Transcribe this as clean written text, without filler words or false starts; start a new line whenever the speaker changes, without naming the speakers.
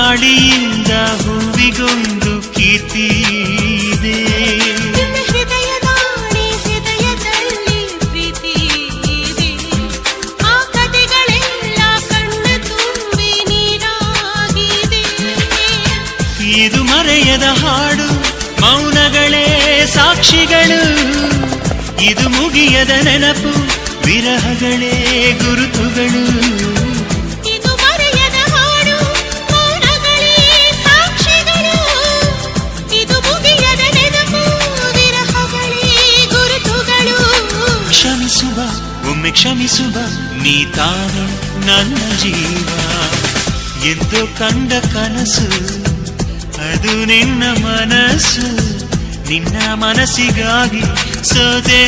ಗಾಳಿಯಿಂದ ಹೂವಿಗೊಂದು ಕೀರ್ತಿ ಇದೆ.
ಹೃದಯದಲ್ಲಿ ಪ್ರೀತಿ ಇದೆ. ಆ ಕಥೆಗಳೆಲ್ಲ ಕಣ್ಣ ತುಂಬಿ ನೀರಾಗಿದೆ.
ಇದು ಮರೆಯದ ಹಾಡು, ಮೌನಗಳೇ ಸಾಕ್ಷಿಗಳು. ಇದು ಮುಗಿಯದ ನೆನಪು, ವಿರಹಗಳೇ ಗುರುತುಗಳು.
ಇದು ಮರೆಯದ ಹಾಡು, ಮೌನಗಳೇ ಸಾಕ್ಷಿಗಳು. ಇದು ಮುಗಿಯದ ನೆನಪು, ವಿರಹಗಳೇ ಗುರುತುಗಳು.
ಕ್ಷಮಿಸುವ, ಒಮ್ಮೆ ಕ್ಷಮಿಸುವ, ನೀ ತಾನೆ ನನ್ನ ಜೀವ. ಎಂದು ಕಂಡ ಕನಸು ಅದು ನಿನ್ನ ಮನಸ್ಸು. ನಿನ್ನ ಮನಸ್ಸಿಗಾಗಿ ಸೋದೆ.